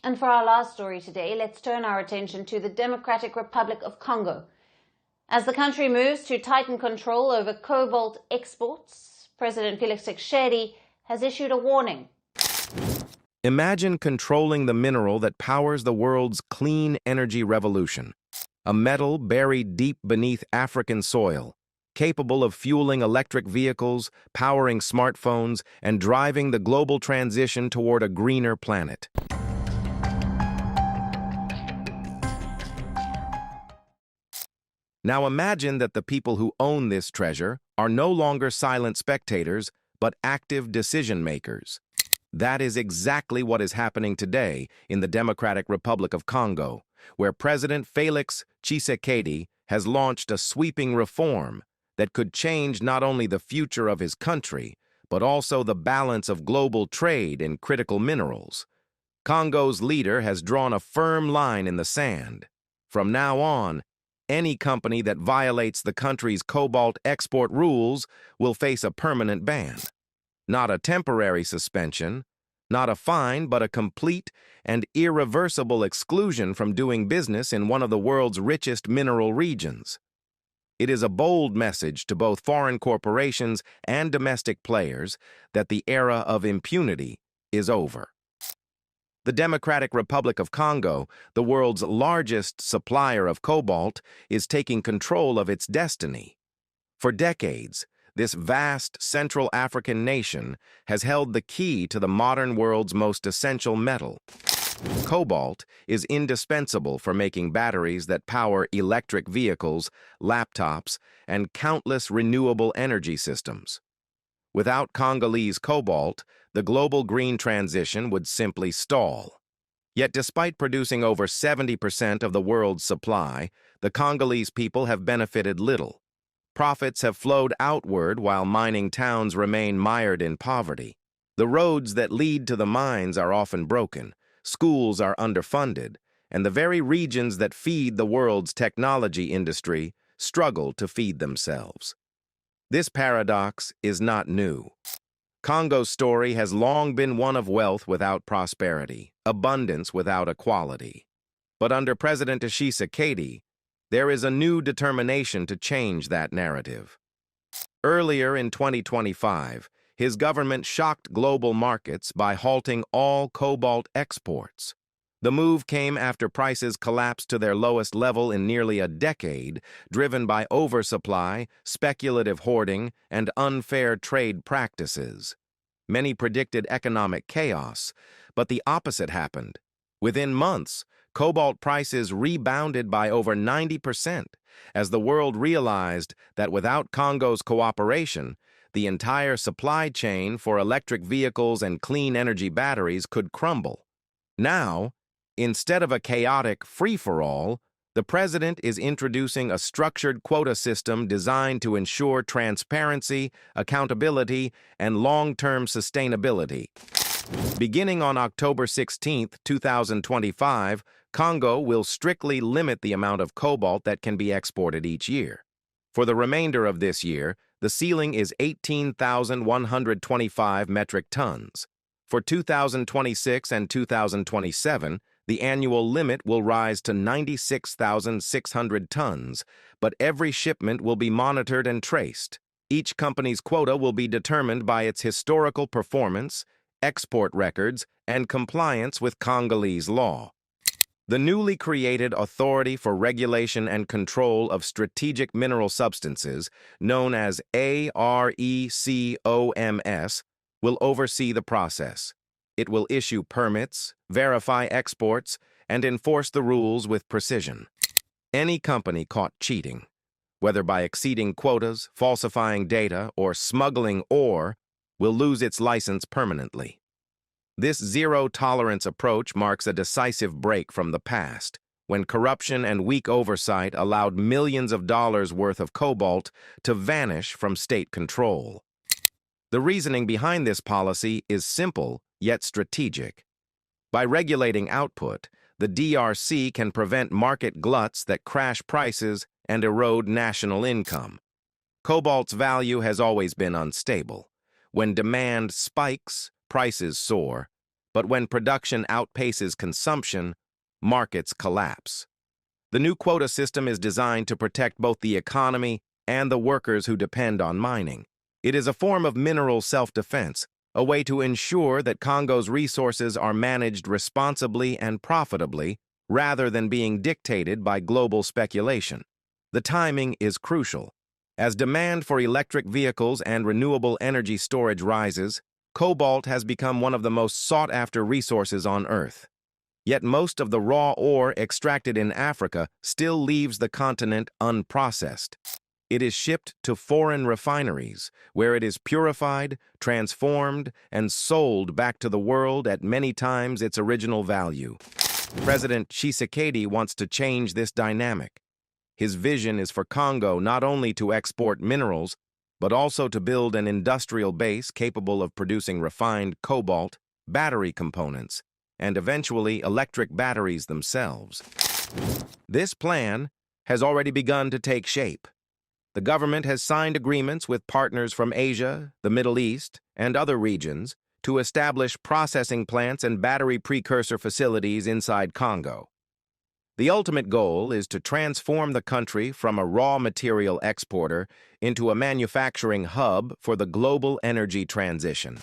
And for our last story today, let's turn our attention to the Democratic Republic of Congo. As the country moves to tighten control over cobalt exports, President Félix Tshisekedi has issued a warning. Imagine controlling the mineral that powers the world's clean energy revolution, a metal buried deep beneath African soil, capable of fueling electric vehicles, powering smartphones, and driving the global transition toward a greener planet. Now imagine that the people who own this treasure are no longer silent spectators, but active decision-makers. That is exactly what is happening today in the Democratic Republic of Congo, where President Félix Tshisekedi has launched a sweeping reform that could change not only the future of his country, but also the balance of global trade in critical minerals. Congo's leader has drawn a firm line in the sand. From now on, any company that violates the country's cobalt export rules will face a permanent ban. Not a temporary suspension, not a fine, but a complete and irreversible exclusion from doing business in one of the world's richest mineral regions. It is a bold message to both foreign corporations and domestic players that the era of impunity is over. The Democratic Republic of Congo, the world's largest supplier of cobalt, is taking control of its destiny. For decades, this vast Central African nation has held the key to the modern world's most essential metal. Cobalt is indispensable for making batteries that power electric vehicles, laptops, and countless renewable energy systems. Without Congolese cobalt, the global green transition would simply stall. Yet despite producing over 70% of the world's supply, the Congolese people have benefited little. Profits have flowed outward while mining towns remain mired in poverty. The roads that lead to the mines are often broken, schools are underfunded, and the very regions that feed the world's technology industry struggle to feed themselves. This paradox is not new. Congo's story has long been one of wealth without prosperity, abundance without equality. But under President Tshisekedi, there is a new determination to change that narrative. Earlier in 2025, his government shocked global markets by halting all cobalt exports. The move came after prices collapsed to their lowest level in nearly a decade, driven by oversupply, speculative hoarding, and unfair trade practices. Many predicted economic chaos, but the opposite happened. Within months, cobalt prices rebounded by over 90% as the world realized that without Congo's cooperation, the entire supply chain for electric vehicles and clean energy batteries could crumble. Now, instead of a chaotic free-for-all, the president is introducing a structured quota system designed to ensure transparency, accountability, and long-term sustainability. Beginning on October 16, 2025, Congo will strictly limit the amount of cobalt that can be exported each year. For the remainder of this year, the ceiling is 18,125 metric tons. For 2026 and 2027, the annual limit will rise to 96,600 tons, but every shipment will be monitored and traced. Each company's quota will be determined by its historical performance, export records, and compliance with Congolese law. The newly created Authority for Regulation and Control of Strategic Mineral Substances, known as ARECOMS, will oversee the process. It will issue permits, verify exports, and enforce the rules with precision. Any company caught cheating, whether by exceeding quotas, falsifying data, or smuggling ore, will lose its license permanently. This zero-tolerance approach marks a decisive break from the past, when corruption and weak oversight allowed millions of dollars worth of cobalt to vanish from state control. The reasoning behind this policy is simple yet strategic. By regulating output, the DRC can prevent market gluts that crash prices and erode national income. Cobalt's value has always been unstable. When demand spikes, prices soar. But when production outpaces consumption, markets collapse. The new quota system is designed to protect both the economy and the workers who depend on mining. It is a form of mineral self-defense, a way to ensure that Congo's resources are managed responsibly and profitably, rather than being dictated by global speculation. The timing is crucial. As demand for electric vehicles and renewable energy storage rises, cobalt has become one of the most sought-after resources on Earth. Yet most of the raw ore extracted in Africa still leaves the continent unprocessed. It is shipped to foreign refineries, where it is purified, transformed, and sold back to the world at many times its original value. President Tshisekedi wants to change this dynamic. His vision is for Congo not only to export minerals, but also to build an industrial base capable of producing refined cobalt, battery components, and eventually electric batteries themselves. This plan has already begun to take shape. The government has signed agreements with partners from Asia, the Middle East, and other regions to establish processing plants and battery precursor facilities inside Congo. The ultimate goal is to transform the country from a raw material exporter into a manufacturing hub for the global energy transition.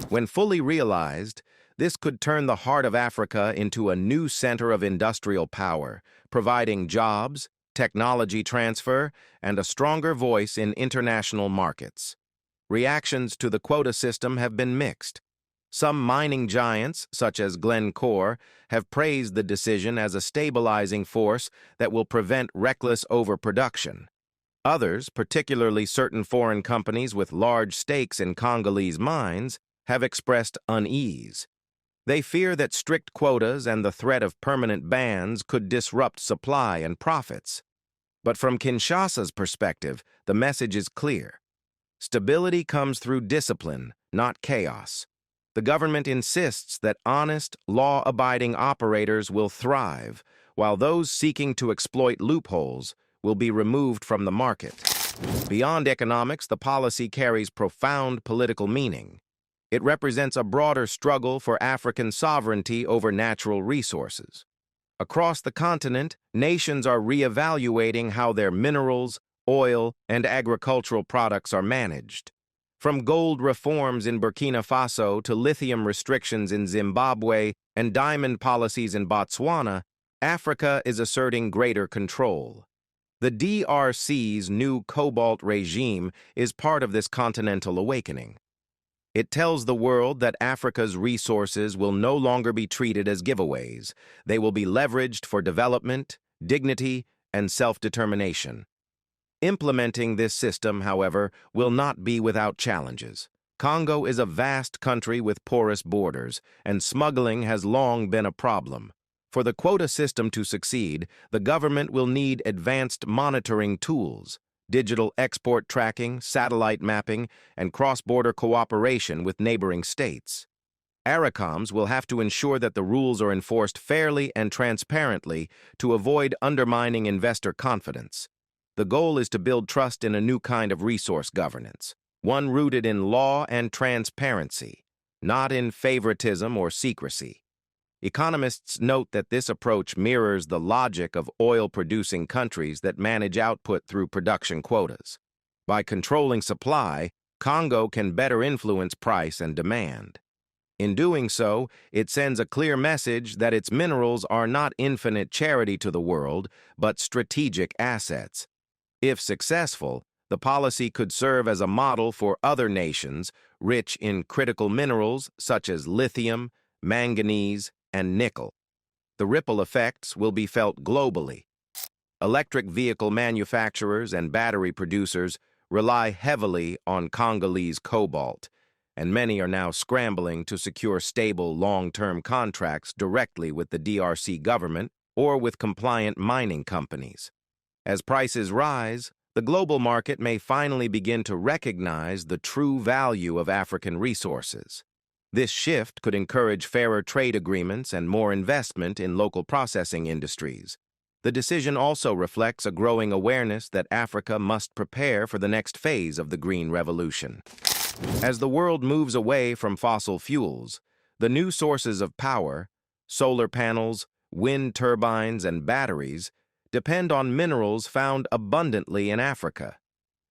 When fully realized, this could turn the heart of Africa into a new center of industrial power, providing jobs, technology transfer, and a stronger voice in international markets. Reactions to the quota system have been mixed. Some mining giants, such as Glencore, have praised the decision as a stabilizing force that will prevent reckless overproduction. Others, particularly certain foreign companies with large stakes in Congolese mines, have expressed unease. They fear that strict quotas and the threat of permanent bans could disrupt supply and profits. But from Kinshasa's perspective, the message is clear. Stability comes through discipline, not chaos. The government insists that honest, law-abiding operators will thrive, while those seeking to exploit loopholes will be removed from the market. Beyond economics, the policy carries profound political meaning. It represents a broader struggle for African sovereignty over natural resources. Across the continent, nations are reevaluating how their minerals, oil, and agricultural products are managed. From gold reforms in Burkina Faso to lithium restrictions in Zimbabwe and diamond policies in Botswana, Africa is asserting greater control. The DRC's new cobalt regime is part of this continental awakening. It tells the world that Africa's resources will no longer be treated as giveaways. They will be leveraged for development, dignity, and self-determination. Implementing this system, however, will not be without challenges. Congo is a vast country with porous borders, and smuggling has long been a problem. For the quota system to succeed, the government will need advanced monitoring tools, digital export tracking, satellite mapping, and cross-border cooperation with neighboring states. ARICOMs will have to ensure that the rules are enforced fairly and transparently to avoid undermining investor confidence. The goal is to build trust in a new kind of resource governance, one rooted in law and transparency, not in favoritism or secrecy. Economists note that this approach mirrors the logic of oil-producing countries that manage output through production quotas. By controlling supply, Congo can better influence price and demand. In doing so, it sends a clear message that its minerals are not infinite charity to the world, but strategic assets. If successful, the policy could serve as a model for other nations rich in critical minerals such as lithium, manganese, and nickel. The ripple effects will be felt globally. Electric vehicle manufacturers and battery producers rely heavily on Congolese cobalt, and many are now scrambling to secure stable long-term contracts directly with the DRC government or with compliant mining companies. As prices rise, the global market may finally begin to recognize the true value of African resources. This shift could encourage fairer trade agreements and more investment in local processing industries. The decision also reflects a growing awareness that Africa must prepare for the next phase of the green revolution. As the world moves away from fossil fuels, The new sources of power, solar panels, wind turbines, and batteries, depend on minerals found abundantly in Africa.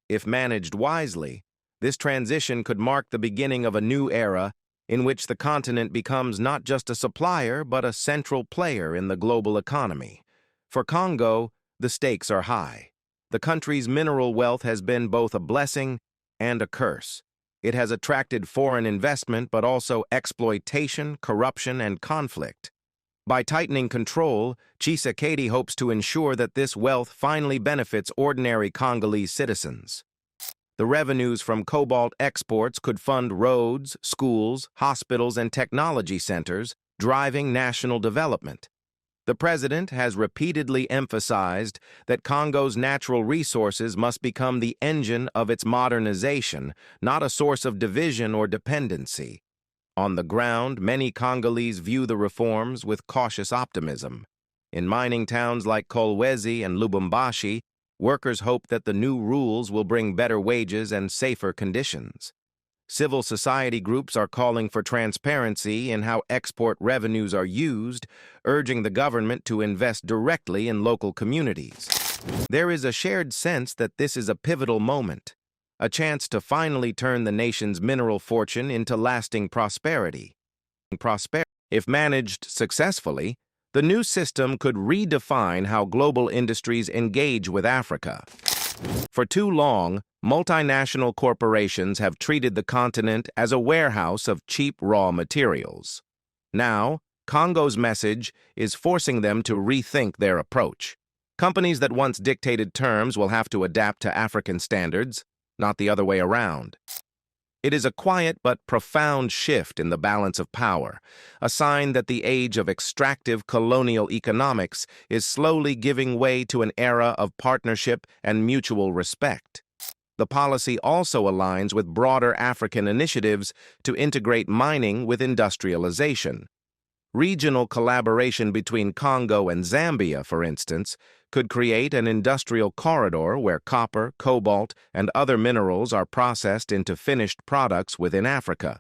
If managed wisely, this transition could mark the beginning of a new era in which the continent becomes not just a supplier but a central player in the global economy. For Congo, the stakes are high. The country's mineral wealth has been both a blessing and a curse. It has attracted foreign investment but also exploitation, corruption, and conflict. By tightening control, Tshisekedi hopes to ensure that this wealth finally benefits ordinary Congolese citizens. The revenues from cobalt exports could fund roads, schools, hospitals, and technology centers, driving national development. The president has repeatedly emphasized that Congo's natural resources must become the engine of its modernization, not a source of division or dependency. On the ground, many Congolese view the reforms with cautious optimism. In mining towns like Kolwezi and Lubumbashi, workers hope that the new rules will bring better wages and safer conditions. Civil society groups are calling for transparency in how export revenues are used, urging the government to invest directly in local communities. There is a shared sense that this is a pivotal moment, a chance to finally turn the nation's mineral fortune into lasting prosperity. If managed successfully, the new system could redefine how global industries engage with Africa. For too long, multinational corporations have treated the continent as a warehouse of cheap raw materials. Now, Congo's message is forcing them to rethink their approach. Companies that once dictated terms will have to adapt to African standards, not the other way around. It is a quiet but profound shift in the balance of power, a sign that the age of extractive colonial economics is slowly giving way to an era of partnership and mutual respect. The policy also aligns with broader African initiatives to integrate mining with industrialization. Regional collaboration between Congo and Zambia, for instance, could create an industrial corridor where copper, cobalt, and other minerals are processed into finished products within Africa.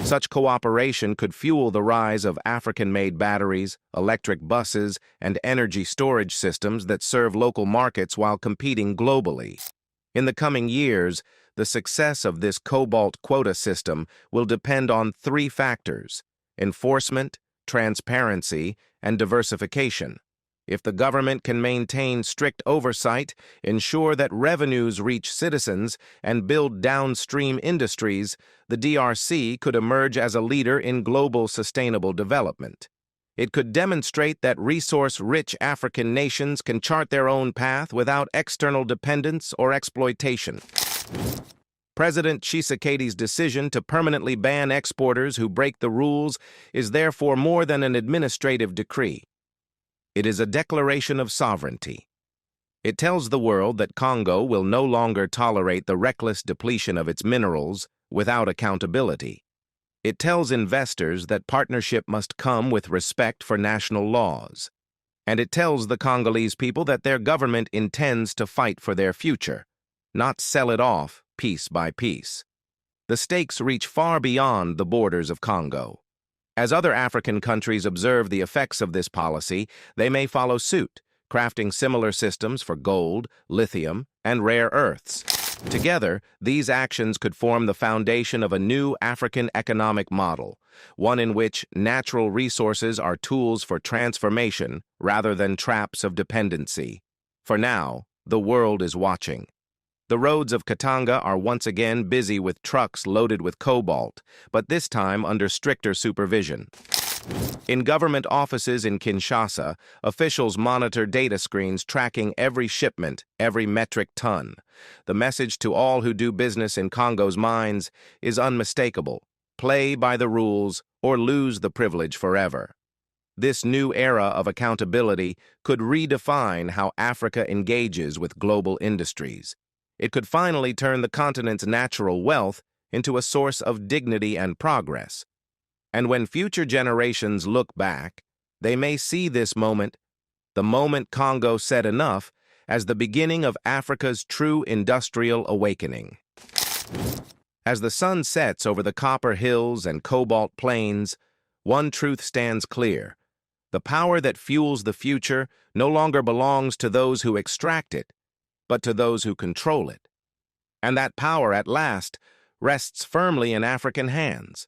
Such cooperation could fuel the rise of African-made batteries, electric buses, and energy storage systems that serve local markets while competing globally. In the coming years, the success of this cobalt quota system will depend on three factors: enforcement, transparency, and diversification. If the government can maintain strict oversight, ensure that revenues reach citizens, and build downstream industries, the DRC could emerge as a leader in global sustainable development. It could demonstrate that resource-rich African nations can chart their own path without external dependence or exploitation. President Tshisekedi's decision to permanently ban exporters who break the rules is therefore more than an administrative decree. It is a declaration of sovereignty. It tells the world that Congo will no longer tolerate the reckless depletion of its minerals without accountability. It tells investors that partnership must come with respect for national laws. And it tells the Congolese people that their government intends to fight for their future, not sell it off piece by piece. The stakes reach far beyond the borders of Congo. As other African countries observe the effects of this policy, they may follow suit, crafting similar systems for gold, lithium, and rare earths. Together, these actions could form the foundation of a new African economic model, one in which natural resources are tools for transformation rather than traps of dependency. For now, the world is watching. The roads of Katanga are once again busy with trucks loaded with cobalt, but this time under stricter supervision. In government offices in Kinshasa, officials monitor data screens tracking every shipment, every metric ton. The message to all who do business in Congo's mines is unmistakable: play by the rules or lose the privilege forever. This new era of accountability could redefine how Africa engages with global industries. It could finally turn the continent's natural wealth into a source of dignity and progress. And when future generations look back, they may see this moment, the moment Congo said enough, as the beginning of Africa's true industrial awakening. As the sun sets over the copper hills and cobalt plains, one truth stands clear. The power that fuels the future no longer belongs to those who extract it, but to those who control it. And that power, at last, rests firmly in African hands.